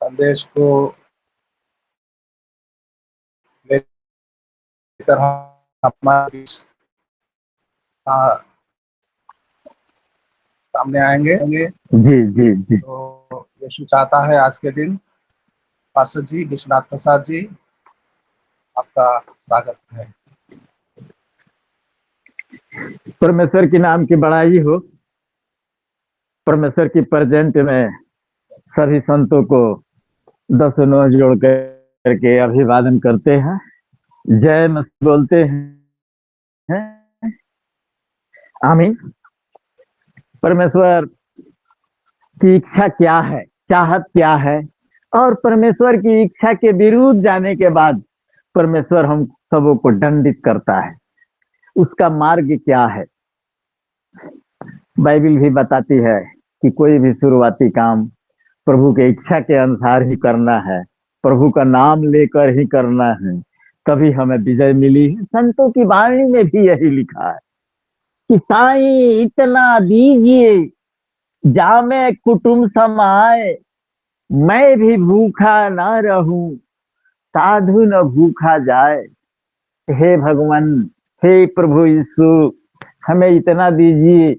संदेश को लेकर हम हमारे सामने आएंगे। जी जी जी। तो यीशु चाहता है आज के दिन पास्टर जी विश्वनाथ प्रसाद जी आपका स्वागत है। परमेश्वर के नाम की बड़ाई हो। परमेश्वर की प्रेजेंट में सभी संतों को 10 नोह जोड़ करके अभिवादन करते हैं, जय मसीह बोलते हैं। आमीन। परमेश्वर की इच्छा क्या है, चाहत क्या है, और परमेश्वर की इच्छा के विरुद्ध जाने के बाद परमेश्वर हम सबों को दंडित करता है। उसका मार्ग क्या है? बाइबल भी बताती है कि कोई भी शुरुआती काम प्रभु के इच्छा के अनुसार ही करना है, प्रभु का नाम लेकर ही करना है, तभी हमें विजय मिली है। संतों की वाणी में भी यही लिखा है कि साईं इतना दीजिए जामे कुटुंब समाए, मैं भी भूखा ना रहूं साधु न भूखा जाए। हे भगवान, हे प्रभु यीशु, हमें इतना दीजिए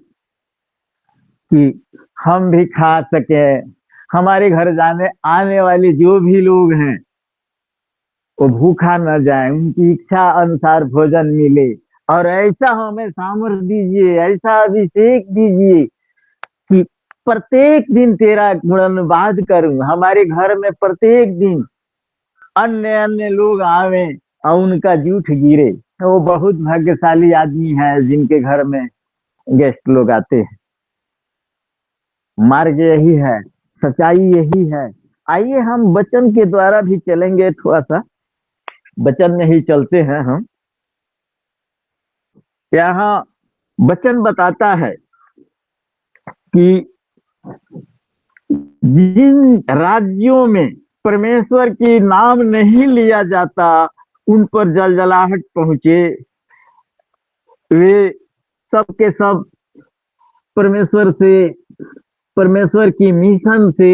कि हम भी खा सके, हमारे घर जाने आने वाले जो भी लोग हैं वो भूखा न जाए, उनकी इच्छा अनुसार भोजन मिले। और ऐसा हमें सामर्थ्य दीजिए, ऐसा अभिषेक दीजिए कि प्रत्येक दिन तेरा गुणगान करूं, हमारे घर में प्रत्येक दिन अन्य अन्य लोग आवे और उनका जूठ गिरे। वो बहुत भाग्यशाली आदमी है जिनके घर में गेस्ट लोग आते हैं। मार्ग यही है, सच्चाई यही है। आइए हम वचन के द्वारा भी चलेंगे, थोड़ा सा वचन में ही चलते हैं हम। यहाँ वचन बताता है कि जिन राज्यों में परमेश्वर की नाम नहीं लिया जाता उन पर जलजलाहट पहुंचे। वे सब के सब परमेश्वर से, परमेश्वर की मिशन से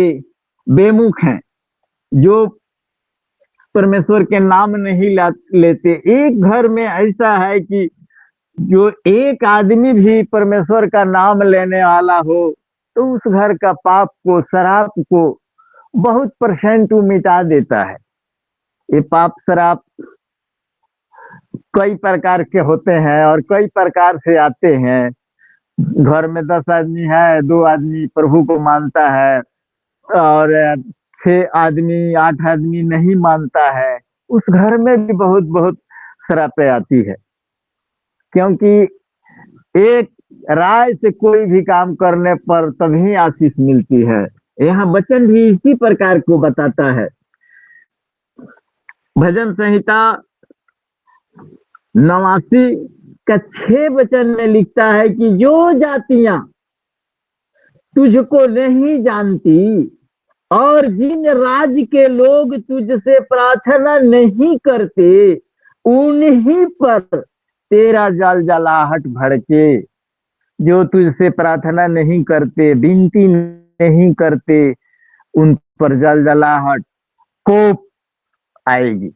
बेमुख हैं, जो परमेश्वर के नाम नहीं लेते। एक घर में ऐसा है कि जो एक आदमी भी परमेश्वर का नाम लेने वाला हो तो उस घर का पाप को, शराब को बहुत % मिटा देता है। ये पाप शराब कई प्रकार के होते हैं और कई प्रकार से आते हैं। घर में 10 आदमी है, 2 आदमी प्रभु को मानता है और 6 आदमी 8 आदमी नहीं मानता है, उस घर में भी बहुत बहुत शराबें आती है। क्योंकि एक राय से कोई भी काम करने पर तभी आशीष मिलती है। यहाँ वचन भी इसी प्रकार को बताता है। भजन संहिता 89 का 6 वचन में लिखता है कि जो जातियां तुझको नहीं जानती और जिन राज्य के लोग तुझसे प्रार्थना नहीं करते उन्हीं पर तेरा जलजलाहट भड़के। जो तुझसे प्रार्थना नहीं करते, विनती नहीं करते, उन पर जलजलाहट, कोप आएगी।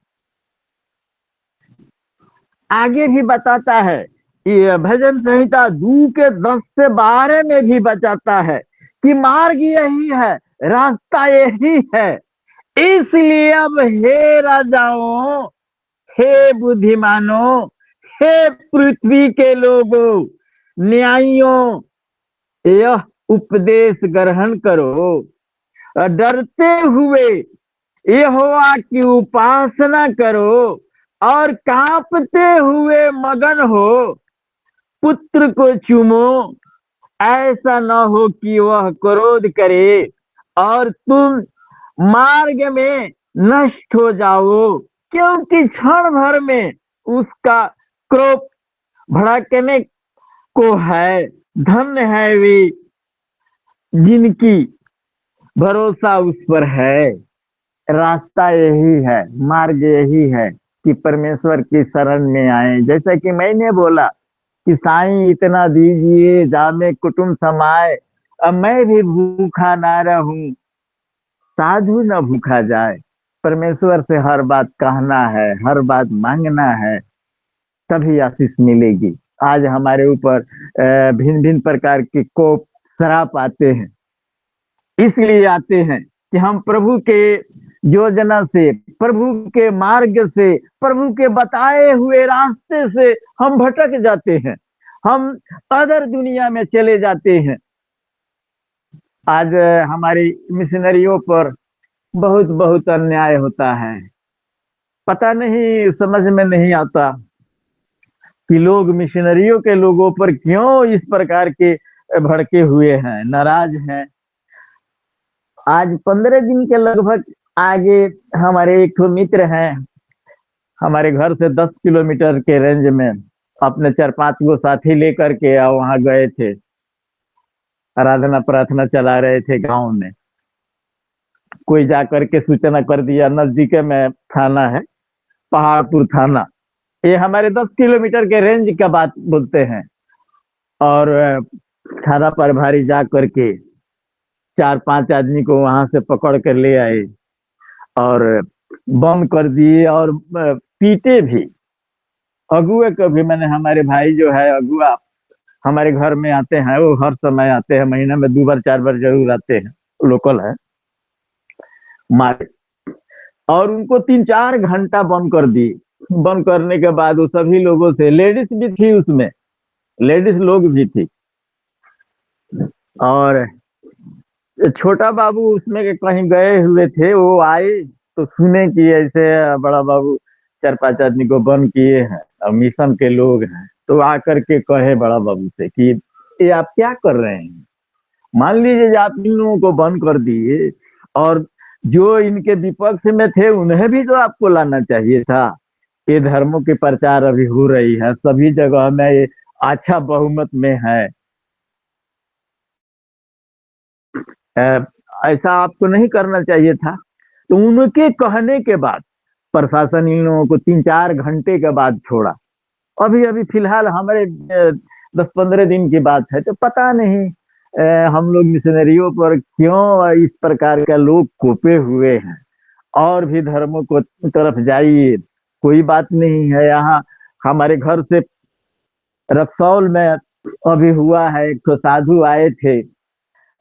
आगे भी बताता है, ये भजन संहिता 2 के 10 से 12 में भी बताता है कि मार्ग यही है, रास्ता यही है। इसलिए अब हे राजाओं, हे बुद्धिमानों, हे पृथ्वी के लोगों, न्यायियों, यह उपदेश ग्रहण करो। डरते हुए यहोवा की उपासना करो और कांपते हुए मगन हो। पुत्र को चूमो, ऐसा न हो कि वह क्रोध करे और तुम मार्ग में नष्ट हो जाओ, क्योंकि क्षण भर में उसका क्रोध भड़कने को है। धन्य है वे जिनकी भरोसा उस पर है। रास्ता यही है, मार्ग यही है कि परमेश्वर की शरण में आए। जैसा कि मैंने बोला कि साईं इतना दीजिए जामे कुटुंब समाए, अब मैं भी भूखा ना रहूं साधु न भूखा जाए। परमेश्वर से हर बात कहना है, हर बात मांगना है, तभी आशीष मिलेगी। आज हमारे ऊपर भिन्न भिन्न प्रकार के कोप श्राप आते हैं, इसलिए आते हैं कि हम प्रभु के योजना से, प्रभु के मार्ग से, प्रभु के बताए हुए रास्ते से हम भटक जाते हैं, हम अदर दुनिया में चले जाते हैं। आज हमारी मिशनरियों पर बहुत बहुत अन्याय होता है। पता नहीं, समझ में नहीं आता कि लोग मिशनरियों के लोगों पर क्यों इस प्रकार के भड़के हुए हैं, नाराज हैं। आज 15 दिन के लगभग आगे हमारे एक ठो मित्र हैं, हमारे घर से 10 किलोमीटर के रेंज में, अपने 4-5 गो साथी लेकर के वहां गए थे, आराधना प्रार्थना चला रहे थे गांव में। कोई जाकर के सूचना कर दिया, नजदीक में थाना है, पहाड़पुर थाना, ये हमारे 10 किलोमीटर के रेंज का बात बोलते हैं। और थाना प्रभारी जा करके 4-5 आदमी को वहां से पकड़ कर ले आए और बंद कर दिए और पीटे भी। अगुए को भी, मैंने, हमारे भाई जो है अगुआ हमारे घर में आते हैं, वो हर समय आते हैं, महीने में 2 बार 4 बार जरूर आते हैं, लोकल है, मारे। और उनको 3-4 घंटा बंद कर दी। बंद करने के बाद वो सभी लोगों से, लेडीज भी थी उसमें, लेडीज लोग भी थी, और छोटा बाबू उसमें के कहीं गए हुए थे, वो आए तो सुने कि ऐसे बड़ा बाबू 4-5 आदमी को बंद किए हैं और मिशन के लोग हैं। तो आकर के कहे बड़ा बाबू से कि ये आप क्या कर रहे हैं? मान लीजिए आप इन लोगों को बंद कर दिए, और जो इनके विपक्ष में थे उन्हें भी तो आपको लाना चाहिए था। ये धर्मों की प्रचार अभी हो रही है, सभी जगह में ये अच्छा बहुमत में है, ऐसा आपको नहीं करना चाहिए था। तो उनके कहने के बाद प्रशासन इन लोगों को 3-4 घंटे के बाद छोड़ा। अभी अभी फिलहाल हमारे 10-15 दिन की बात है, तो पता नहीं हम लोग मिशनरियों पर क्यों इस प्रकार का लोग कोपे हुए हैं। और भी धर्मों को तरफ जाइए, कोई बात नहीं है। यहाँ हमारे घर से रक्सौल में अभी हुआ है, एक तो साधु आए थे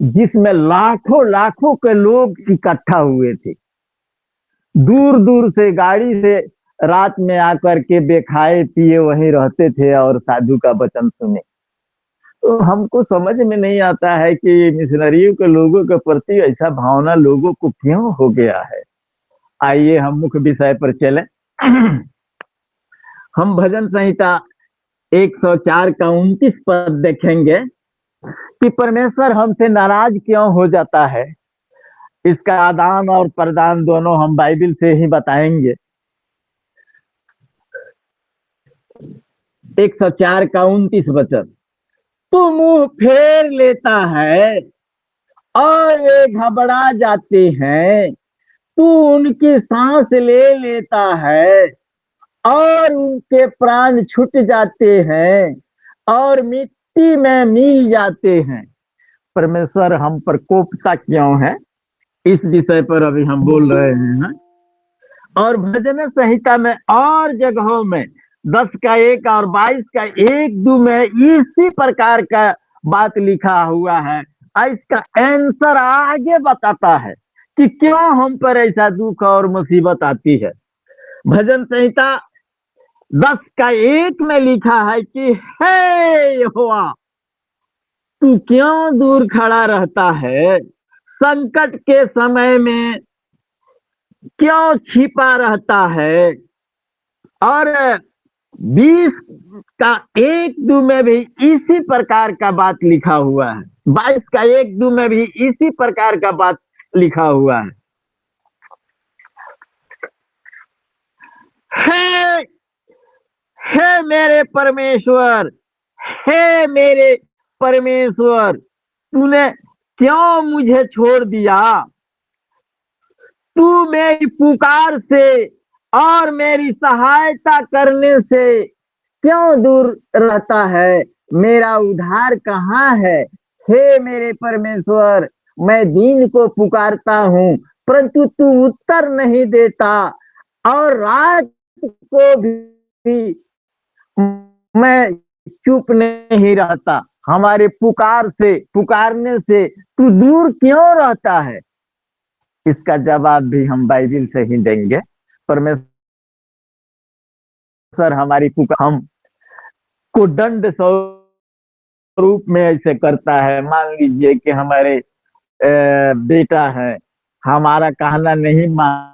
जिसमें लाखों लाखों के लोग इकट्ठा हुए थे, दूर दूर से गाड़ी से रात में आकर के बेखाए पिए वहीं रहते थे और साधु का वचन सुने। तो हमको समझ में नहीं आता है कि मिशनरियों के लोगों के प्रति ऐसा भावना लोगों को क्यों हो गया है। आइए हम मुख्य विषय पर चले। हम भजन संहिता 104 का 29 पद देखेंगे कि परमेश्वर हमसे नाराज क्यों हो जाता है। इसका आदान और प्रदान दोनों हम बाइबल से ही बताएंगे। 104 का 29 वचन, तू मुंह फेर लेता है और वे घबरा जाते हैं, तू उनकी सांस ले लेता है और उनके प्राण छूट जाते हैं और मिट्टी में मिल जाते हैं। परमेश्वर हम पर कोपता क्यों है, इस विषय पर अभी हम बोल रहे हैं। और भजन संहिता में और जगहों में 10 का 1 और 22 का 1-2 में इसी प्रकार का बात लिखा हुआ है। इसका आंसर आगे बताता है कि क्यों हम पर ऐसा दुख और मुसीबत आती है। भजन संहिता 10 का 1 में लिखा है कि हे यहोवा, तू क्यों दूर खड़ा रहता है, संकट के समय में क्यों छिपा रहता है। और 20 का 1-2 में भी इसी प्रकार का बात लिखा हुआ है। 22 का 1-2 में भी इसी प्रकार का बात लिखा हुआ है। हे मेरे परमेश्वर, हे मेरे परमेश्वर, तूने क्यों मुझे छोड़ दिया? तू मेरी पुकार से और मेरी सहायता करने से क्यों दूर रहता है? मेरा उद्धार कहाँ है? हे मेरे परमेश्वर, मैं दीन को पुकारता हूँ, परंतु तू उत्तर नहीं देता, और रात को भी मैं चुप नहीं रहता। हमारे पुकारने से तू दूर क्यों रहता है? इसका जवाब भी हम बाइबिल से ही देंगे। परमेश्वर हमारी पुकार हम को दंड स्वरूप में ऐसे करता है। मान लीजिए कि हमारे बेटा है, हमारा कहना नहीं मानते,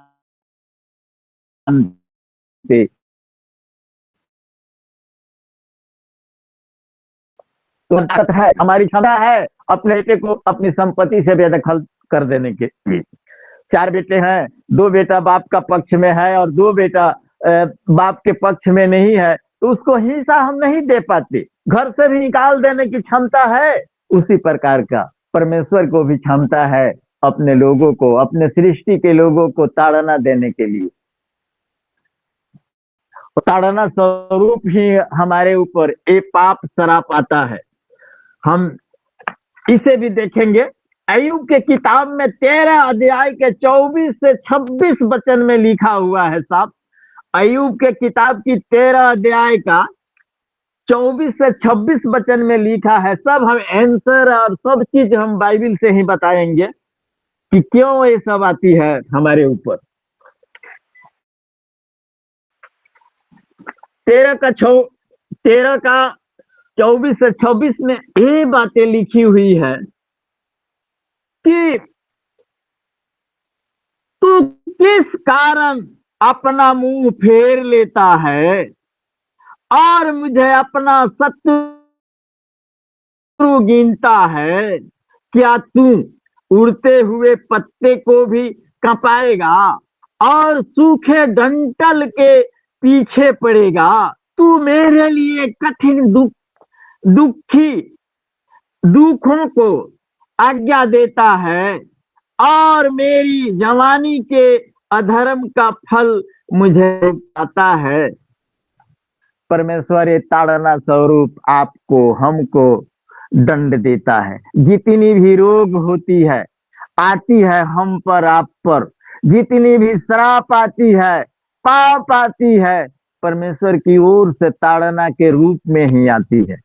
तो ताकत है, हमारी क्षमता है अपने बेटे को अपनी संपत्ति से बेदखल कर देने के लिए। 4 बेटे हैं, 2 बेटा बाप का पक्ष में है और 2 बेटा बाप के पक्ष में नहीं है, तो उसको हिस्सा हम नहीं दे पाते, घर से भी निकाल देने की क्षमता है। उसी प्रकार का परमेश्वर को भी क्षमता है अपने लोगों को, अपने सृष्टि के लोगों को ताड़ना देने के लिए। ताड़ना स्वरूप ही हमारे ऊपर एक पाप श्राप आता है। हम इसे भी देखेंगे। अय्यूब के किताब में 13 अध्याय के 24 से 26 वचन में लिखा हुआ है साहब। अय्यूब के किताब की 13 अध्याय का 24 से 26 वचन में लिखा है। सब हम आंसर और सब चीज हम बाइबिल से ही बताएंगे कि क्यों ये सब आती है हमारे ऊपर। 13 का 24 से 26 में ये बातें लिखी हुई है कि तू किस कारण अपना मुंह फेर लेता है और मुझे अपना शत्रु गिनता है? क्या तू उड़ते हुए पत्ते को भी कपाएगा और सूखे डंठल के पीछे पड़ेगा? तू मेरे लिए कठिन दुखों को आज्ञा देता है और मेरी जवानी के अधर्म का फल मुझे आता है। परमेश्वर ये ताड़ना स्वरूप आपको हमको दंड देता है। जितनी भी रोग होती है आती है हम पर आप पर, जितनी भी श्राप आती है, पाप आती है, परमेश्वर की ओर से ताड़ना के रूप में ही आती है।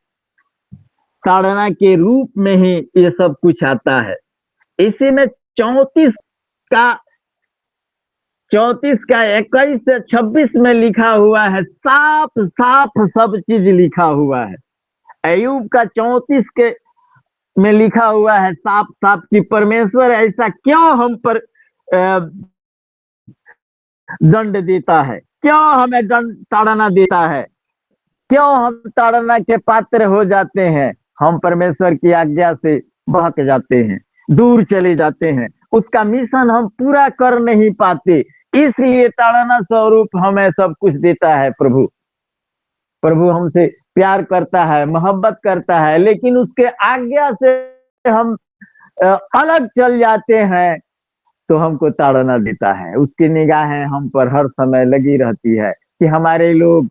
ताड़ना के रूप में ही ये सब कुछ आता है। इसी में 34 का 21 से 26 में लिखा हुआ है, साफ साफ सब चीज लिखा हुआ है। अय्यूब का 34 के में लिखा हुआ है साफ साफ कि परमेश्वर ऐसा क्यों हम पर दंड देता है, क्यों हमें दंड ताड़ना देता है, क्यों हम ताड़ना के पात्र हो जाते हैं। हम परमेश्वर की आज्ञा से बहक जाते हैं, दूर चले जाते हैं, उसका मिशन हम पूरा कर नहीं पाते, इसलिए ताड़ना स्वरूप हमें सब कुछ देता है। प्रभु हमसे प्यार करता है, मोहब्बत करता है, लेकिन उसके आज्ञा से हम अलग चल जाते हैं तो हमको ताड़ना देता है। उसकी निगाहें हम पर हर समय लगी रहती है कि हमारे लोग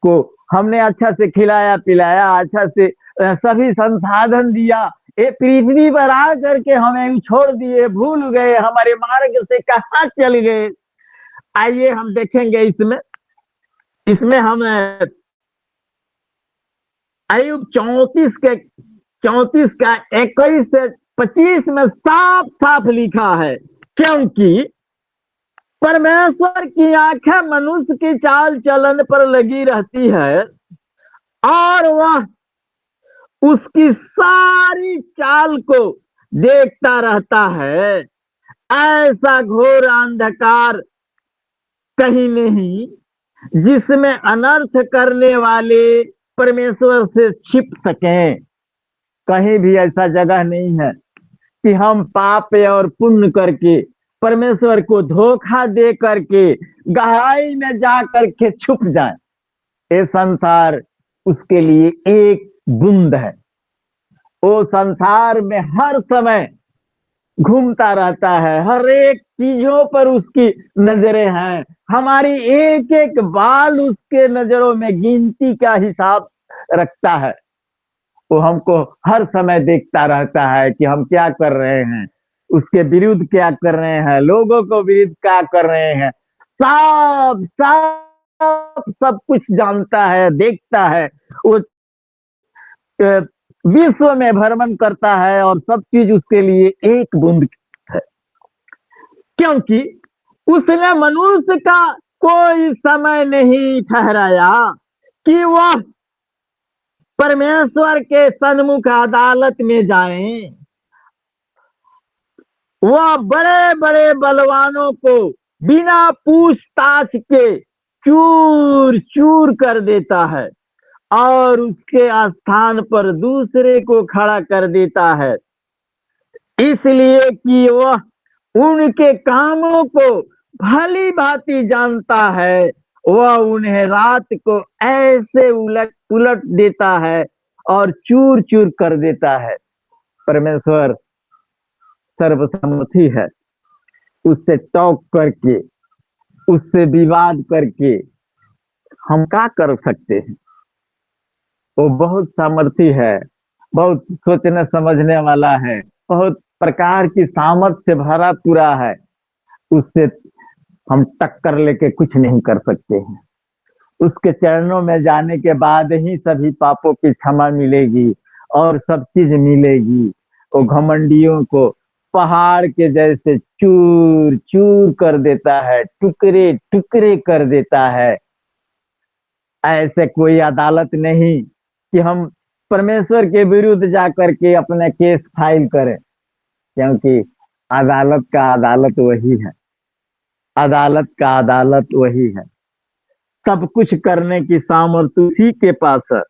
को हमने अच्छा से खिलाया पिलाया, अच्छा से सभी संसाधन दिया, ये पृथ्वी पर आ करके हमें छोड़ दिए, भूल गए, हमारे मार्ग से कहाँ चल गए। आइए हम देखेंगे इसमें हम अय्यूब 34 का 21 से 25 में साफ साफ लिखा है, क्योंकि परमेश्वर की आंखें मनुष्य की चाल चलन पर लगी रहती है और वह उसकी सारी चाल को देखता रहता है। ऐसा घोर अंधकार कहीं नहीं जिसमें अनर्थ करने वाले परमेश्वर से छिप सकें। कहीं भी ऐसा जगह नहीं है कि हम पाप और पुण्य करके परमेश्वर को धोखा दे करके गहराई में जा करके छुप जाए। ये संसार उसके लिए एक बूंद है। वो संसार में हर समय घूमता रहता है, हर एक चीजों पर उसकी नजरें हैं। हमारी एक एक बाल उसके नजरों में गिनती का हिसाब रखता है। वो हमको हर समय देखता रहता है कि हम क्या कर रहे हैं। उसके विरुद्ध क्या कर रहे हैं, लोगों को विरुद्ध क्या कर रहे हैं, सब सब सब कुछ जानता है, देखता है। वो विश्व में भ्रमण करता है और सब चीज उसके लिए एक बूंद है, क्योंकि उसने मनुष्य का कोई समय नहीं ठहराया कि वह परमेश्वर के सन्मुख अदालत में जाए। वह बड़े बड़े बलवानों को बिना पूछताछ के चूर चूर कर देता है और उसके स्थान पर दूसरे को खड़ा कर देता है, इसलिए कि वह उनके कामों को भली भांति जानता है। वह उन्हें रात को ऐसे उलट पुलट देता है और चूर चूर कर देता है। परमेश्वर सर्वसम्मति है, उससे टॉक करके, उससे विवाद करके हम क्या कर सकते हैं। वो बहुत सामर्थी है, बहुत सोचने समझने वाला है, बहुत प्रकार की सामर्थ्य से भरा पूरा है। उससे हम टक्कर लेके कुछ नहीं कर सकते हैं। उसके चरणों में जाने के बाद ही सभी पापों की क्षमा मिलेगी और सब चीज मिलेगी। वो घमंडियों को पहाड़ के जैसे चूर चूर कर देता है, टुकड़े टुकड़े कर देता है। ऐसे कोई अदालत नहीं कि हम परमेश्वर के विरुद्ध जाकर के अपने केस फाइल करें, क्योंकि अदालत का अदालत वही है, अदालत का अदालत वही है। सब कुछ करने की सामर्थ्य उसी के पास है।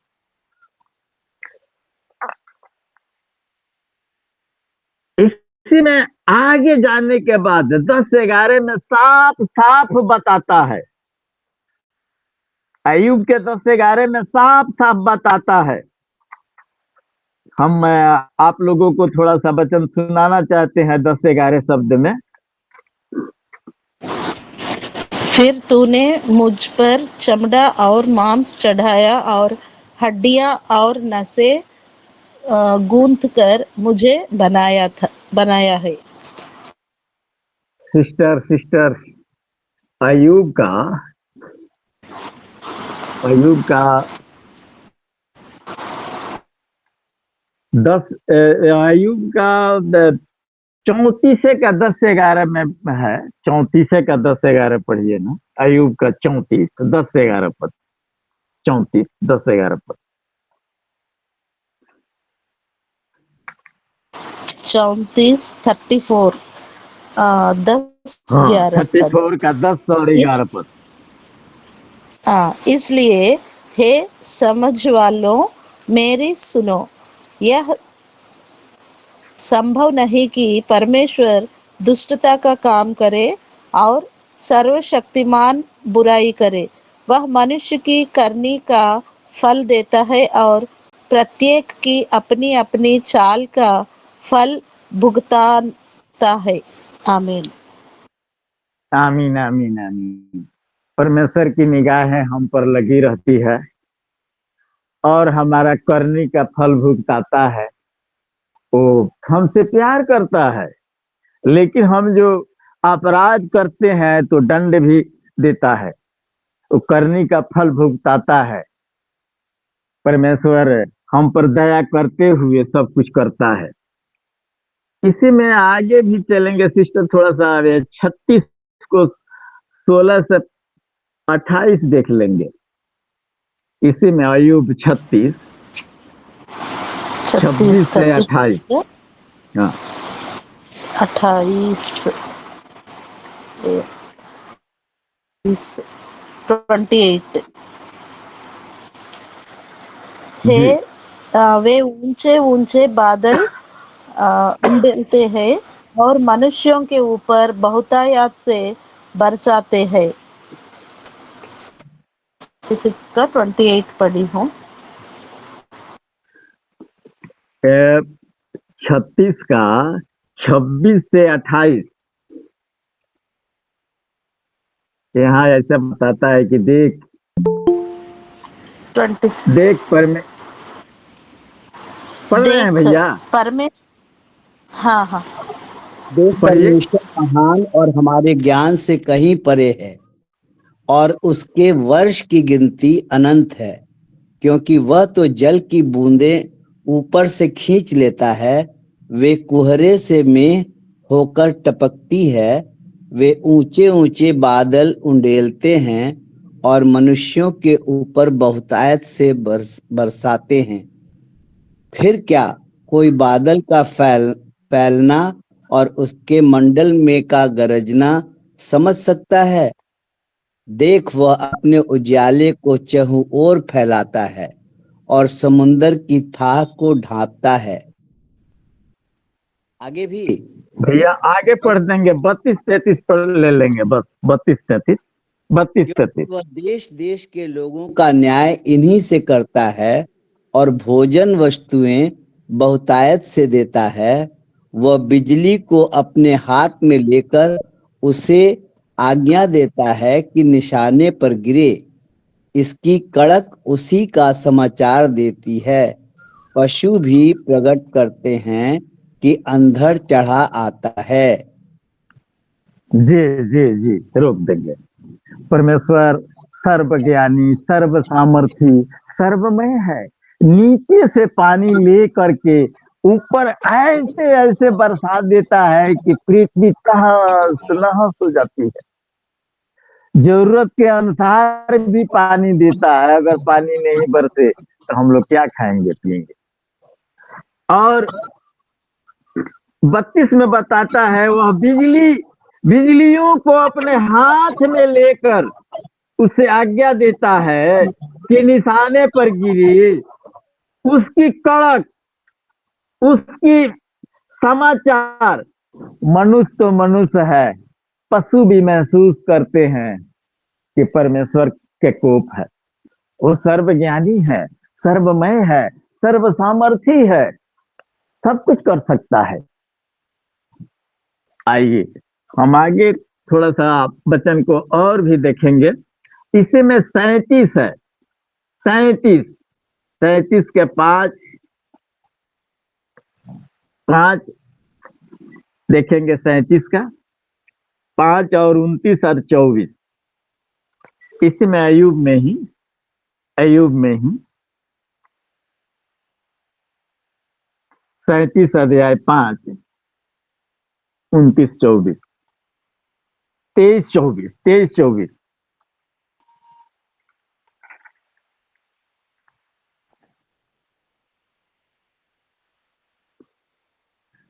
इसी में आगे जाने के बाद 10-11 में साफ साफ बताता है, अय्यूब के 10-11 में साफ साफ बताता है। हम आप लोगों को थोड़ा सा वचन सुनाना चाहते हैं 10-11 शब्द में। फिर तूने मुझ पर चमड़ा और मांस चढ़ाया और हड्डियां और नसें गूंथ कर मुझे बनाया है। सिस्टर अय्यूब का अय्यूब का 34 का 10-11 में है। 34 का 10-11 पढ़िए ना, अय्यूब का 34 10-11 पद, 34 10-11 पद। 34 10-11 पद। 34 का 10 और 11 पद। इसलिए हे समझ वालों मेरी सुनो, यह संभव नहीं कि परमेश्वर दुष्टता का काम करे और सर्वशक्तिमान बुराई करे। वह मनुष्य की करनी का फल देता है और प्रत्येक की अपनी अपनी चाल का फल भुगताता है। आमीन। आमीन आमीन आमीन। परमेश्वर की निगाहें हम पर लगी रहती है और हमारा करनी का फल भुगताता है। वो हमसे प्यार करता है, लेकिन हम जो अपराध करते हैं तो दंड भी देता है, वो करनी का फल भुगताता है। परमेश्वर हम पर दया करते हुए सब कुछ करता है। इसी में आगे भी चलेंगे सिस्टर, थोड़ा सा 36 को 16 से 28 देख लेंगे। इसी में अय्यूब 36 26 से 28। हाँ 28 28। जी। वे ऊंचे ऊंचे बादल उड़ते हैं और मनुष्यों के ऊपर बहुतायत से बरसाते हैं। 26 का 28 पढ़ी हूँ। 36 का 26 से 28 यहाँ ऐसा बताता है कि देख 26 देख पढ़ रहे हैं भैया। हाँ हाँ देश पढ़िए। परमेश्वर महान और हमारे ज्ञान से कहीं परे है और उसके वर्ष की गिनती अनंत है, क्योंकि वह तो जल की बूंदें ऊपर से खींच लेता है, वे कुहरे से मेंह होकर टपकती है, वे ऊंचे ऊंचे बादल उंडेलते हैं और मनुष्यों के ऊपर बहुतायत से बरसाते हैं। फिर क्या कोई बादल का फैलना और उसके मंडल में का गरजना समझ सकता है? देख, वह अपने उजाले को चहुं ओर फैलाता है और समुंदर की थाह को ढांपता है। आगे भी भैया आगे पढ़ देंगे, 32-33 पढ़ ले लेंगे, बस 32-33, 32-33। वह देश देश के लोगों का न्याय इन्हीं से करता है और भोजन वस्तुएं बहुतायत से देता है। वह बिजली को अपने हाथ में लेकर उसे आज्ञा देता है कि निशाने पर गिरे। इसकी कड़क उसी का समाचार देती है। पशु भी प्रकट करते हैं कि अंधड़ चढ़ा आता है। जी जी जी, रोक देंगे। परमेश्वर सर्वज्ञानी, सर्व सामर्थी, सर्वमय है। नीचे से पानी ले करके ऊपर ऐसे ऐसे बरसात देता है कि पृथ्वी तहस नहस हो जाती है। जरूरत के अनुसार भी पानी देता है। अगर पानी नहीं बरसे तो हम लोग क्या खाएंगे पिएंगे। और 32 में बताता है, वह बिजलियों को अपने हाथ में लेकर उसे आज्ञा देता है कि निशाने पर गिरे। उसकी कड़क, उसकी समाचार, मनुष्य तो मनुष्य है, पशु भी महसूस करते हैं कि परमेश्वर के कोप है। वो सर्वज्ञानी है, सर्वमय है, सर्व सामर्थी है, सब कुछ कर सकता है। आइए हम आगे थोड़ा सा वचन को और भी देखेंगे। इसी में 37 है, 37 के 5 देखेंगे। 37 का 5 और 29 और 24, इसी में अय्यूब में ही 37 अध्याय 5, 29, 24, 23-24।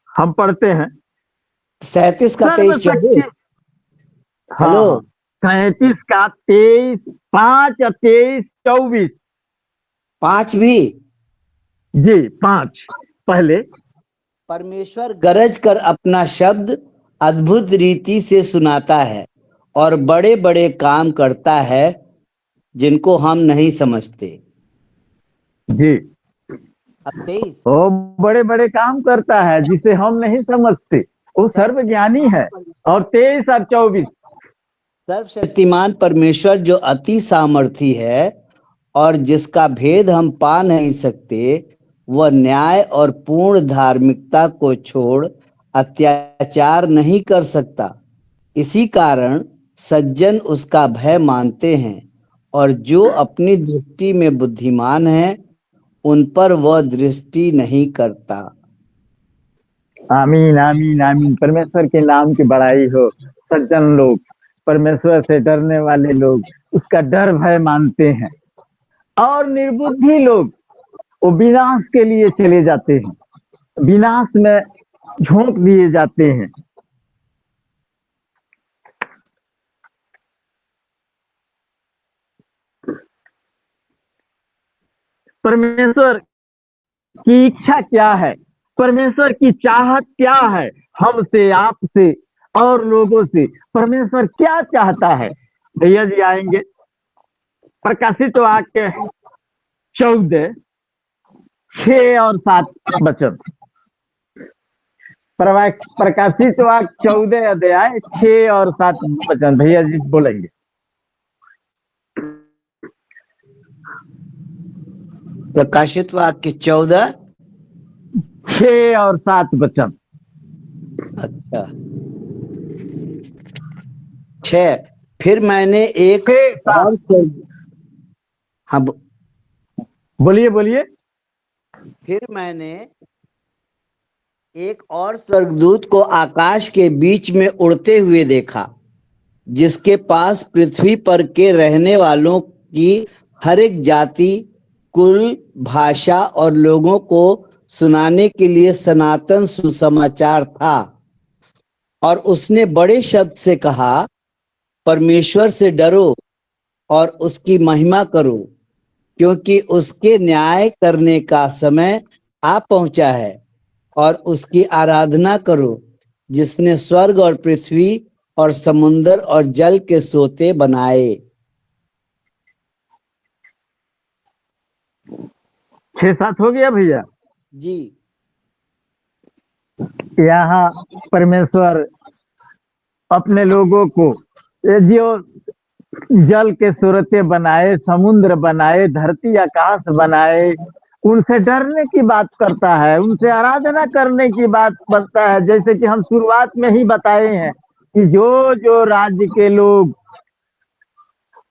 हम पढ़ते हैं। 37 का 23-24। सर्वशक्ति, हाँ हेलो, हाँ, 37 का 23, 5 और 23-24। 5 भी। जी 5 पहले। परमेश्वर गरज कर अपना शब्द अद्भुत रीति से सुनाता है और बड़े बड़े काम करता है जिनको हम नहीं समझते। जी, अब 23। वो बड़े बड़े काम करता है जिसे हम नहीं समझते। वो सर्वज्ञानी है। और 23 और 24। सर्वशक्तिमान परमेश्वर जो अति सामर्थी है और जिसका भेद हम पा नहीं सकते, वह न्याय और पूर्ण धार्मिकता को छोड़ अत्याचार नहीं कर सकता। इसी कारण सज्जन उसका भय मानते हैं और जो अपनी दृष्टि में बुद्धिमान है उन पर वह दृष्टि नहीं करता। आमीन आमीन आमीन। परमेश्वर के नाम की बड़ाई हो। सज्जन लोग, परमेश्वर से डरने वाले लोग उसका डर भय मानते हैं। और निर्बुद्धि लोग वो विनाश के लिए चले जाते हैं, विनाश में झोंक दिए जाते हैं। परमेश्वर की इच्छा क्या है, परमेश्वर की चाहत क्या है हमसे, आपसे और लोगों से? परमेश्वर क्या चाहता है? भैया जी आएंगे। प्रकाशित वाक्य 14, 6 और 7 वचन। प्रकाशित वाक्य 14 अध्याय 6 और 7 वचन भैया जी बोलेंगे। प्रकाशित वाक्य 14, 6 और 7 वचन। अच्छा 6। फिर मैंने एक छह सात। और हाँ बोलिए बोलिए। फिर मैंने एक और स्वर्गदूत को आकाश के बीच में उड़ते हुए देखा, जिसके पास पृथ्वी पर के रहने वालों की हर एक जाति, कुल, भाषा और लोगों को सुनाने के लिए सनातन सुसमाचार था। और उसने बड़े शब्द से कहा, परमेश्वर से डरो और उसकी महिमा करो, क्योंकि उसके न्याय करने का समय आ पहुंचा है। और उसकी आराधना करो, जिसने स्वर्ग और पृथ्वी और समुद्र और जल के सोते बनाए। 6 7 हो गया भैया। जी यहाँ परमेश्वर अपने लोगों को, ये जो जल के सूरतें बनाए, समुद्र बनाए, धरती आकाश बनाए, उनसे डरने की बात करता है, उनसे आराधना करने की बात करता है। जैसे कि हम शुरुआत में ही बताए हैं कि जो जो राज्य के लोग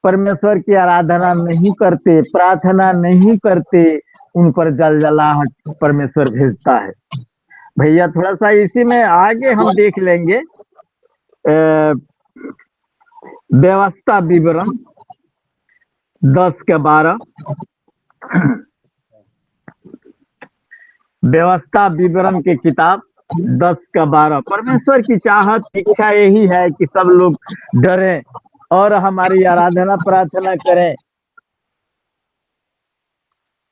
परमेश्वर की आराधना नहीं करते, प्रार्थना नहीं करते, उन पर जलजलाहट परमेश्वर भेजता है। भैया थोड़ा सा इसी में आगे हम देख लेंगे व्यवस्था विवरण 10 के 12। व्यवस्था विवरण की किताब 10 का 12। परमेश्वर की चाहत इच्छा यही है कि सब लोग डरें और हमारी आराधना प्रार्थना करें।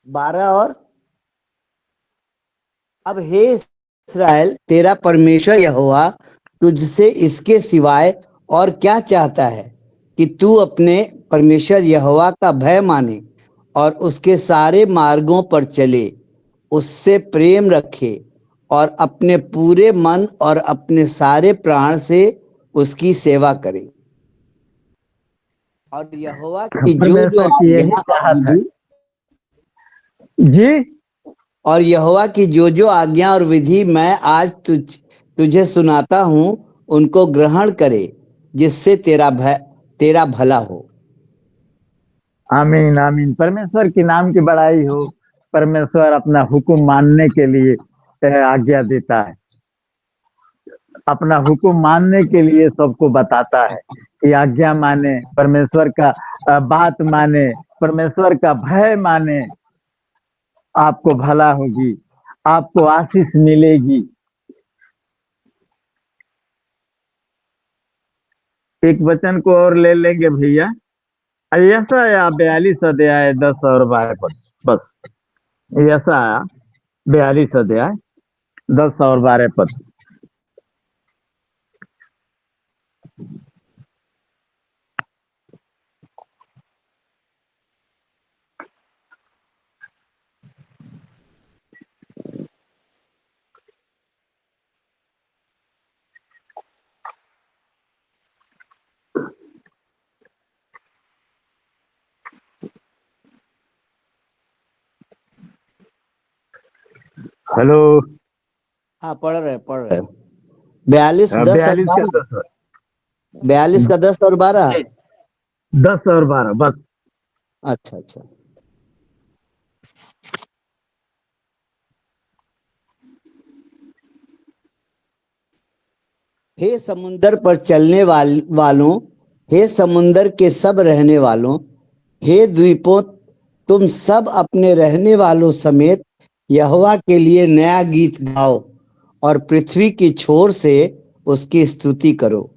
12 और अब हे इस्राएल, तेरा परमेश्वर यहोवा तुझसे इसके सिवाय और क्या चाहता है कि तू अपने परमेश्वर यहोवा का भय माने और उसके सारे मार्गों पर चले, उससे प्रेम रखे और अपने पूरे मन और अपने सारे प्राण से उसकी सेवा करे। और यहोवा की जो जो परमेश्वर की यही आज्ञा और चाहत है विधि जी। और यहोवा की जो जो आज्ञा और विधि मैं आज तुझे सुनाता हूँ, उनको ग्रहण करे, जिससे तेरा भला हो। आमीन आमीन। परमेश्वर की नाम की बड़ाई हो। परमेश्वर अपना हुक्म मानने के लिए आज्ञा देता है, अपना हुक्म मानने के लिए सबको बताता है कि आज्ञा माने, परमेश्वर का बात माने, परमेश्वर का भय माने, आपको भला होगी, आपको आशीष मिलेगी। एक वचन को और ले लेंगे भैया। ऐसा या 42 अध्याय 10 और 12 पद, बस ऐसा आया 42 अध्याय 10 और 12 पद। हेलो। हाँ पढ़ रहे 42 10 और 42 का 12। 10 42 का 10 और 12। 10 और 12 बस। अच्छा अच्छा। हे समुंदर पर चलने वालों, हे समुंदर के सब रहने वालों, हे द्वीपों, तुम सब अपने रहने वालों समेत यहोवा के लिए नया गीत गाओ और पृथ्वी की छोर से उसकी स्तुति करो।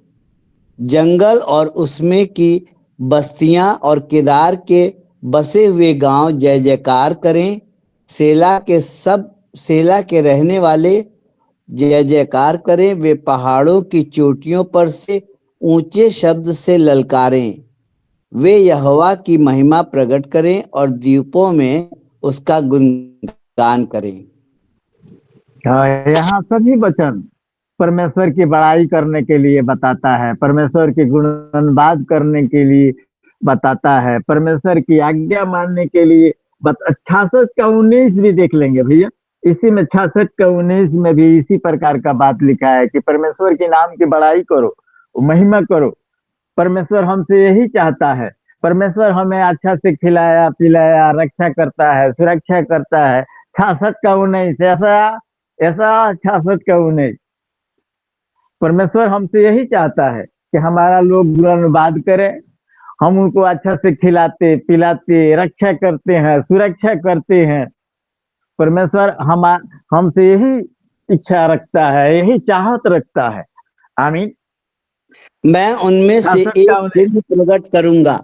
जंगल और उसमें की बस्तियां और केदार के बसे हुए गांव जय जयकार करें। सेला के रहने वाले जय जयकार करें। वे पहाड़ों की चोटियों पर से ऊंचे शब्द से ललकारें। वे यहोवा की महिमा प्रकट करें और द्वीपों में उसका गुणगान करें। यहाँ सभी वचन परमेश्वर की बड़ाई करने के लिए बताता है, परमेश्वर की गुणगान करने के लिए बताता है, परमेश्वर की आज्ञा मानने के लिए 66 का 19 भी देख लेंगे भैया। इसी में 66 का 19 में भी इसी प्रकार का बात लिखा है कि परमेश्वर के नाम की बड़ाई करो, महिमा करो। परमेश्वर हमसे यही चाहता है। परमेश्वर हमें अच्छा से खिलाया पिलाया, रक्षा करता है, सुरक्षा करता है। 66 का 19 ऐसा ऐसा 66 का 19 परमेश्वर हमसे यही चाहता है कि हमारा लोग धन्यवाद करे। हम उनको अच्छा से खिलाते पिलाते, रक्षा करते हैं, सुरक्षा करते हैं। परमेश्वर हमसे यही इच्छा रखता है, यही चाहत रखता है। आमीन। मैं उनमें से 66 एक का 19 दिन प्रकट करूंगा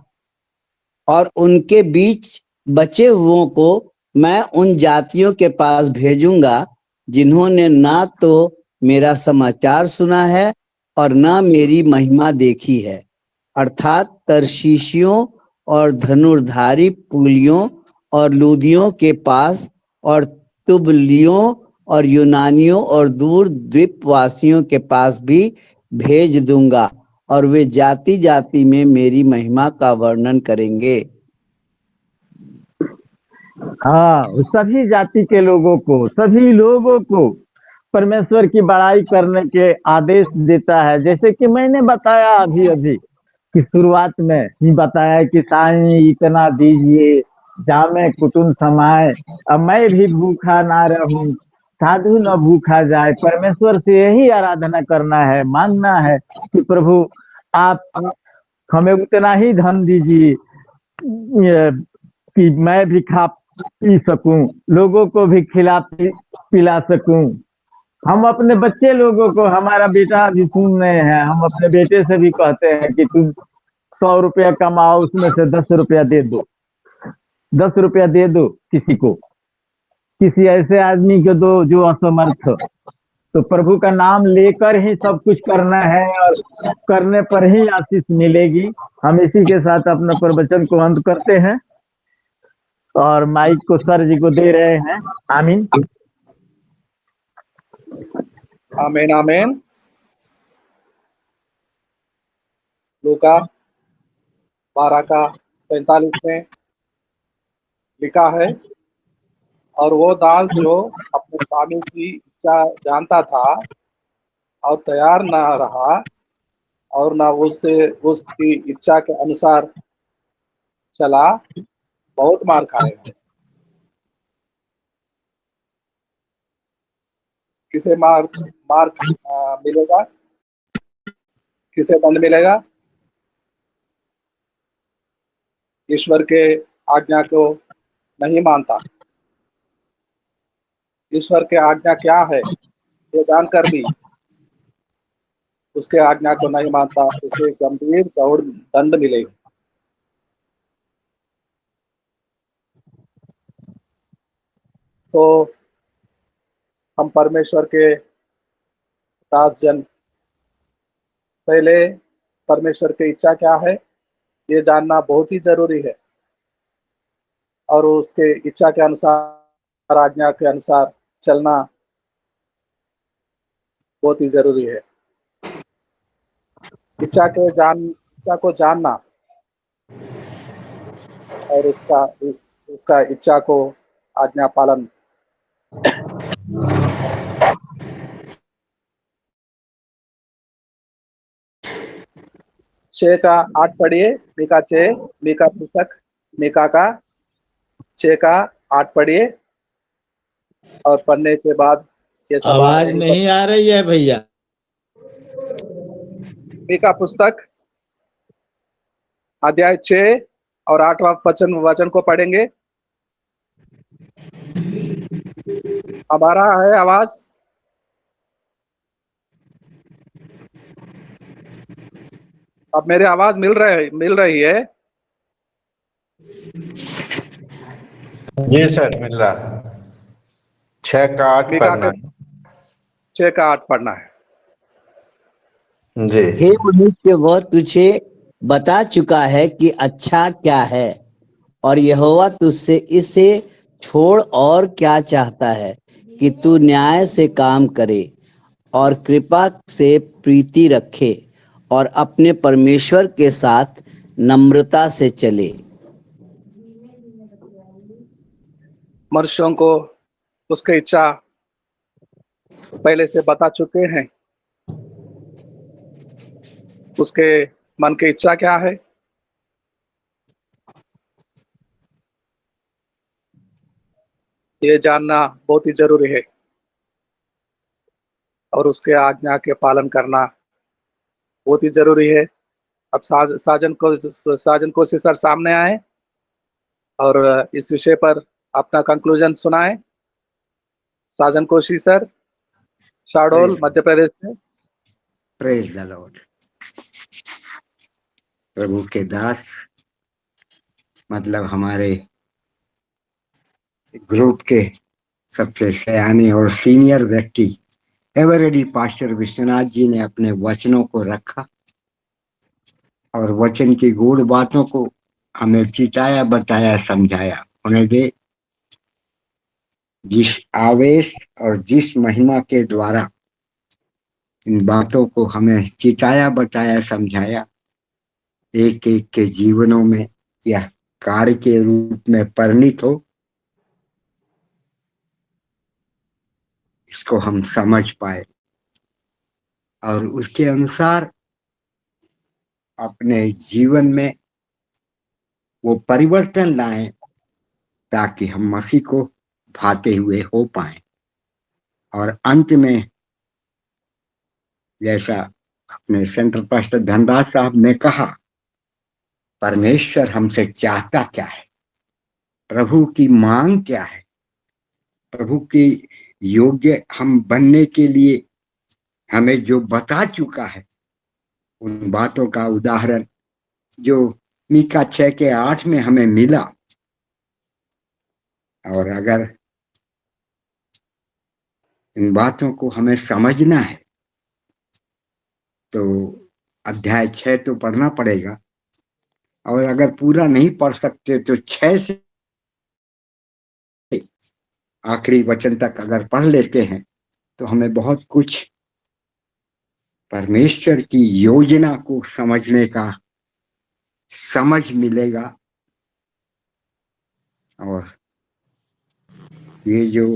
और उनके बीच बचे हुओं को मैं उन जातियों के पास भेजूंगा जिन्होंने ना तो मेरा समाचार सुना है और ना मेरी महिमा देखी है, अर्थात तरशीशियों और धनुर्धारी पुलियों और लूदियों के पास और तुबलियों और यूनानियों और दूर द्वीपवासियों के पास भी भेज दूंगा और वे जाति जाति में मेरी महिमा का वर्णन करेंगे। हाँ, सभी जाति के लोगों को, सभी लोगों को परमेश्वर की बड़ाई करने के आदेश देता है। जैसे कि मैंने बताया अभी अभी कि शुरुआत में ही बताया कि साईं इतना दीजिए जामे कुटुम समाए, अब मैं भी भूखा ना रहूं, साधु न भूखा जाए। परमेश्वर से यही आराधना करना है, मांगना है कि प्रभु आप हमें उतना ही धन दीजिए कि मैं भी खा पी सकूं, लोगों को भी खिला पिला सकूं। हम अपने बच्चे लोगों को, हमारा बेटा भी सुन रहे हैं, हम अपने बेटे से भी कहते हैं कि तुम 100 रुपया कमाओ, उसमें से 10 रुपया दे दो, 10 रुपया दे दो किसी को, किसी ऐसे आदमी को दो जो असमर्थ हो। तो प्रभु का नाम लेकर ही सब कुछ करना है और करने पर ही आशीष मिलेगी। हम इसी के साथ अपने प्रवचन को अंत करते हैं और माइक को सर जी को दे रहे हैं। आमीन। आमीन आमीन। लूका 12 का 47 में लिखा है, और वो दास जो अपने स्वामी की इच्छा जानता था और तैयार न रहा और न उससे उसकी इच्छा के अनुसार चला, बहुत मार खाएगा। किसे मार मार मिलेगा? किसे दंड मिलेगा? ईश्वर के आज्ञा को नहीं मानता। ईश्वर के आज्ञा क्या है ये जानकर भी उसके आज्ञा को नहीं मानता, उसे गंभीर दंड मिलेगा। तो हम परमेश्वर के दास जन पहले परमेश्वर की इच्छा क्या है ये जानना बहुत ही जरूरी है, और उसके इच्छा के अनुसार, आज्ञा के अनुसार चलना बहुत ही जरूरी है। इच्छा को जानना और उसका इच्छा को आज्ञा पालन। छः का 8 पढ़िए। मीका पुस्तक मीका का 6 का 8 पढ़िए, और पढ़ने के बाद ये सब आवाज नहीं आ रही है भैया। मीका पुस्तक अध्याय 6 और 8वां वचन को पढ़ेंगे। हमारा है आवाज? अब मेरी आवाज मिल रही है? जी सर, मिल रहा। 6 का 8 पढ़ना है। 6 का 8 पढ़ना है हे जी। मनुष्य, वह तुझे बता चुका है कि अच्छा क्या है, और यहोवा तुझसे इसे छोड़ और क्या चाहता है कि तू न्याय से काम करे और कृपा से प्रीति रखे और अपने परमेश्वर के साथ नम्रता से चले। मनुष्यों को उसकी इच्छा पहले से बता चुके हैं। उसके मन की इच्छा क्या है? ये जानना बहुत ही जरूरी है और उसके आज्ञा के पालन करना बहुत ही जरूरी है। अब साजन कोशी सर सामने आए और इस विषय पर अपना कंक्लूजन सुनाए। साजन कोशी सर, शाहडोल, मध्य प्रदेश से। Praise the Lord. प्रभु के दास, मतलब हमारे ग्रुप के सबसे सयाने और सीनियर व्यक्ति एवरेडी पास्टर विश्वनाथ जी ने अपने वचनों को रखा और वचन की गूढ़ बातों को हमें चिताया, बताया, समझाया। उन्हें दे जिस आवेश और जिस महिमा के द्वारा इन बातों को हमें चिताया, बताया, समझाया, एक एक के जीवनों में यह कार्य के रूप में परिणित हो, इसको हम समझ पाए और उसके अनुसार अपने जीवन में वो परिवर्तन लाएं ताकि हम मसीह को भाते हुए हो पाए। और अंत में जैसा अपने सेंट्रल पास्टर धनराज साहब ने कहा, परमेश्वर हमसे चाहता क्या है, प्रभु की मांग क्या है, प्रभु की योग्य हम बनने के लिए हमें जो बता चुका है, उन बातों का उदाहरण जो मीका 6:8 में हमें मिला। और अगर इन बातों को हमें समझना है तो अध्याय 6 तो पढ़ना पड़ेगा, और अगर पूरा नहीं पढ़ सकते तो 6 से आखिरी वचन तक अगर पढ़ लेते हैं तो हमें बहुत कुछ परमेश्वर की योजना को समझने का समझ मिलेगा। और ये जो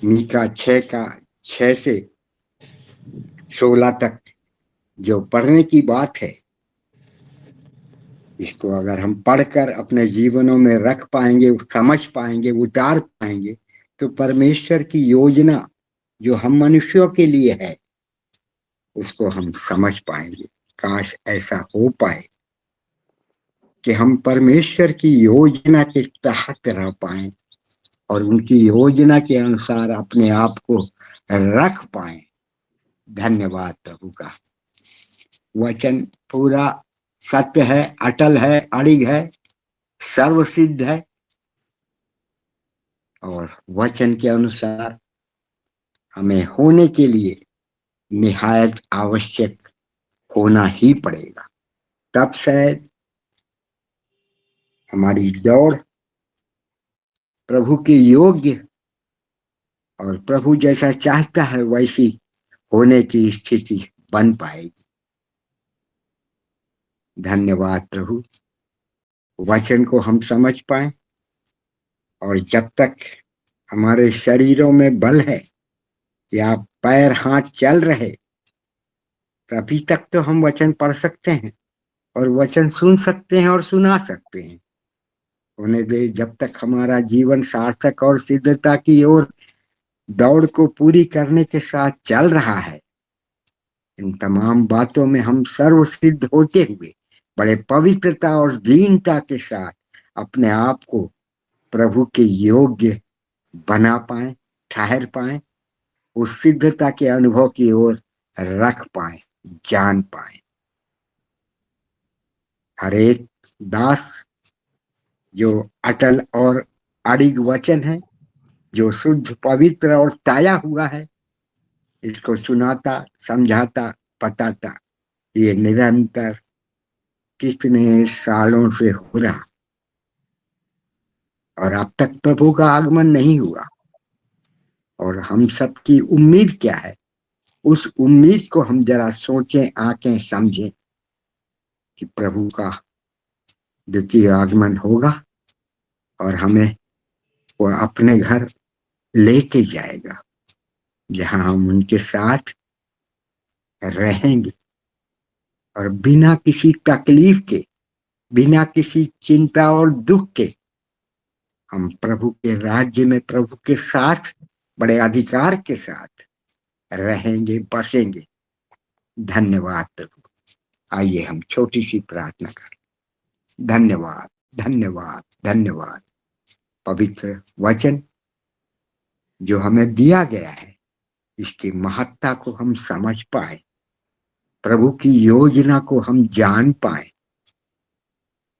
मीका 6 से 16 तक जो पढ़ने की बात है, इसको अगर हम पढ़कर अपने जीवनों में रख पाएंगे, समझ पाएंगे, उतार पाएंगे, तो परमेश्वर की योजना जो हम मनुष्यों के लिए है उसको हम समझ पाएंगे। काश ऐसा हो पाए कि हम परमेश्वर की योजना के तहत रह पाए और उनकी योजना के अनुसार अपने आप को रख पाए। धन्यवाद प्रभु का। वचन पूरा सत्य है, अटल है, अड़िग है, सर्वसिद्ध है और वचन के अनुसार हमें होने के लिए निहायत आवश्यक होना ही पड़ेगा। तब शायद हमारी दौड़ प्रभु के योग्य और प्रभु जैसा चाहता है वैसी होने की स्थिति बन पाएगी। धन्यवाद प्रभु। वचन को हम समझ पाए और जब तक हमारे शरीरों में बल है या पैर हाथ चल रहे, तभी तक तो हम वचन पढ़ सकते हैं और वचन सुन सकते हैं और सुना सकते हैं। उन्हें दे जब तक हमारा जीवन सार्थक और सिद्धता की ओर दौड़ को पूरी करने के साथ चल रहा है, इन तमाम बातों में हम सर्वसिद्ध होते हुए बड़े पवित्रता और दीनता के साथ अपने आप को प्रभु के योग्य बना पाए, ठहर पाए, उस सिद्धता के अनुभव की ओर रख पाए, जान पाए। हर एक दास जो अटल और अड़िग वचन है, जो शुद्ध, पवित्र और ताया हुआ है, इसको सुनाता, समझाता, बताता, ये निरंतर कितने सालों से हो रहा और अब तक प्रभु का आगमन नहीं हुआ। और हम सबकी उम्मीद क्या है, उस उम्मीद को हम जरा सोचें, आंखें समझें कि प्रभु का द्वितीय आगमन होगा और हमें वो अपने घर लेके जाएगा, जहां हम उनके साथ रहेंगे और बिना किसी तकलीफ के, बिना किसी चिंता और दुख के हम प्रभु के राज्य में प्रभु के साथ बड़े अधिकार के साथ रहेंगे, बसेंगे। धन्यवाद प्रभु। आइए हम छोटी सी प्रार्थना करें। धन्यवाद, धन्यवाद, धन्यवाद। पवित्र वचन जो हमें दिया गया है, इसकी महत्ता को हम समझ पाए, प्रभु की योजना को हम जान पाए,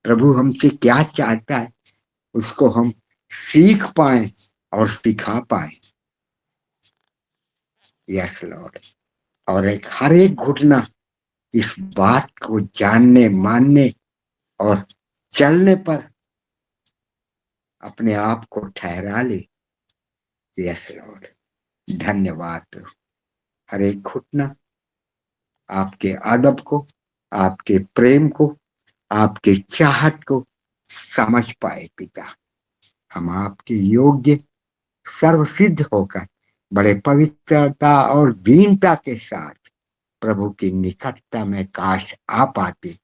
प्रभु हमसे क्या चाहता है उसको हम सीख पाए और सिखा पाए। Yes Lord. और हर एक घुटना इस बात को जानने, मानने और चलने पर अपने आप को ठहरा ले। Yes Lord. धन्यवाद। हर एक घुटना आपके अदब को, आपके प्रेम को, आपके चाहत को समझ पाए पिता। हम आपके योग्य सर्वसिद्ध होकर बड़े पवित्रता और दीनता के साथ प्रभु की निकटता में काश आ पाते।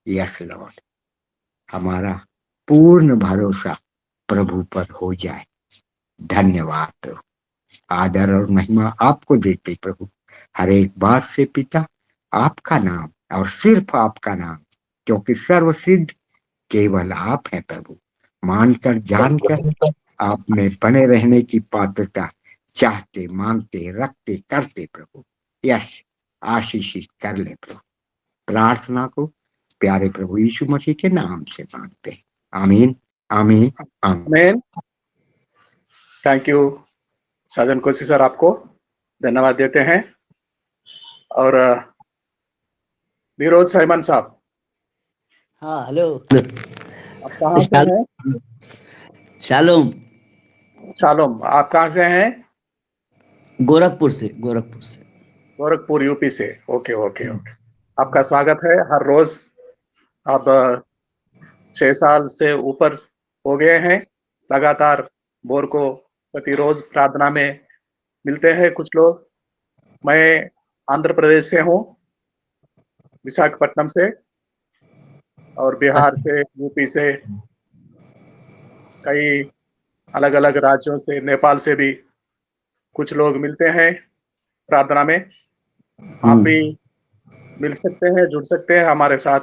Yes Lord. हमारा पूर्ण भरोसा प्रभु पर हो जाए। धन्यवाद प्रभु। आदर और महिमा आपको देते प्रभु। हर एक बात से पिता आपका नाम और सिर्फ आपका नाम, क्योंकि सर्वसिद्ध केवल आप हैं प्रभु। मानकर जानकर आप में बने रहने की पात्रता चाहते, मांगते, रखते, करते प्रभु। यस, आशीषित कर ले प्रभु। प्रार्थना को प्यारे प्रभु यीशु मसीह के नाम से मांगते हैं। आमीन, आमीन, आमीन। आमीन। Thank you Sajan Kosi sir, आपको धन्यवाद देते हैं। और नीरोज सैमन साहब, हाँ हेलो। आप कहाँ से हैं? शालोम। शालोम, आप कहाँ से हैं? गोरखपुर से, गोरखपुर से। गोरखपुर यूपी से। Okay okay okay. आपका स्वागत है। हर रोज आप 6 साल से ऊपर हो गए हैं लगातार भोर को प्रतिरोज प्रार्थना में मिलते हैं कुछ लोग। मैं आंध्र प्रदेश से हूँ, विशाखापट्टनम से, और बिहार से, यूपी से, कई अलग अलग राज्यों से, नेपाल से भी कुछ लोग मिलते हैं प्रार्थना में। आप भी मिल सकते हैं, जुड़ सकते हैं, हमारे साथ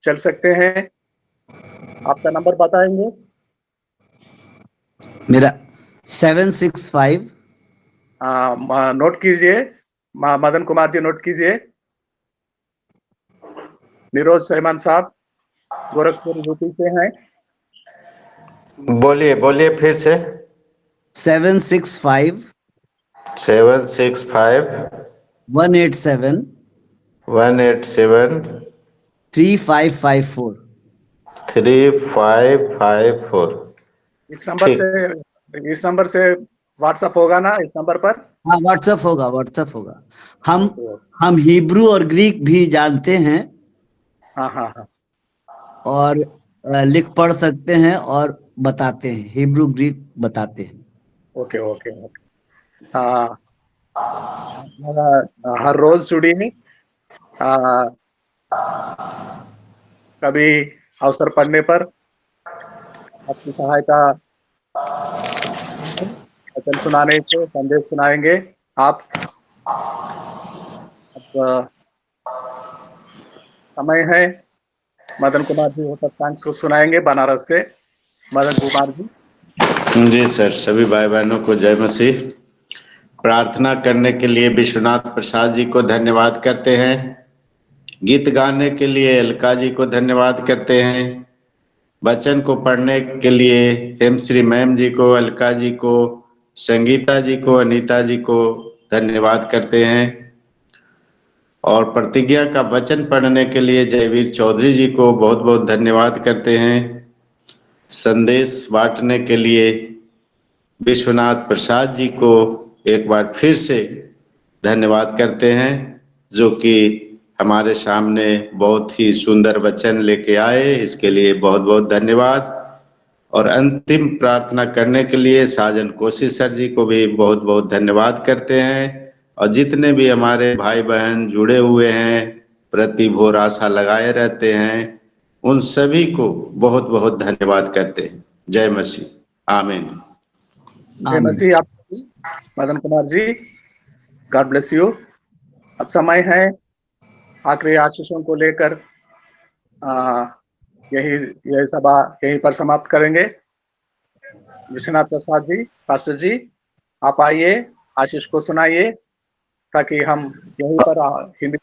चल सकते हैं। आपका नंबर बताएंगे? मेरा 765। नोट कीजिए, मदन कुमार जी नोट कीजिए। नीरोज सैमान साहब गोरखपुर यूपी से हैं। बोलिए बोलिए फिर से। 765 765 187 187 3554। 3554। इस नंबर ठीक। से व्हाट्सएप होगा ना, इस नंबर पर? हाँ व्हाट्सएप होगा, व्हाट्सएप होगा। हम हिब्रू और ग्रीक भी जानते हैं। हाँ हाँ हाँ। और लिख पढ़ सकते हैं और बताते हैं, हिब्रू ग्रीक बताते हैं। Okay okay okay. हर रोज जुड़िए। कभी अवसर पड़ने पर आपकी सहायता, वचन सुनाने से, संदेश सुनाएंगे आप। अब समय है, मदन कुमार जी होटल थैंक्स को सुनाएंगे बनारस से। मदन कुमार जी। जी सर, सभी भाई बहनों को जय मसीह। प्रार्थना करने के लिए विश्वनाथ प्रसाद जी को धन्यवाद करते हैं। गीत गाने के लिए अलका जी को धन्यवाद करते हैं। वचन को पढ़ने के लिए हेमश्री मैम जी को, अलका जी को, संगीता जी को, अनीता जी को धन्यवाद करते हैं। और प्रतिज्ञा का वचन पढ़ने के लिए जयवीर चौधरी जी को बहुत बहुत धन्यवाद करते हैं। संदेश बांटने के लिए विश्वनाथ प्रसाद जी को एक बार फिर से धन्यवाद करते हैं, जो कि हमारे सामने बहुत ही सुंदर वचन लेके आए। इसके लिए बहुत बहुत धन्यवाद। और अंतिम प्रार्थना करने के लिए साजन कोसी सर जी को भी बहुत बहुत धन्यवाद करते हैं और जितने भी हमारे भाई बहन जुड़े हुए हैं प्रति भोर आशा लगाए रहते हैं उन सभी को बहुत बहुत धन्यवाद करते हैं। जय मसीह। आमीन। जय मसीह। आप Madan Kumar ji, God bless you. अब समय है आखिरी आशीषों को लेकर यही सभा यहीं पर समाप्त करेंगे। विश्वनाथ प्रसाद जी, पास्टर जी, आप आइए, आशीष को सुनाइए ताकि हम यहीं पर हिंदी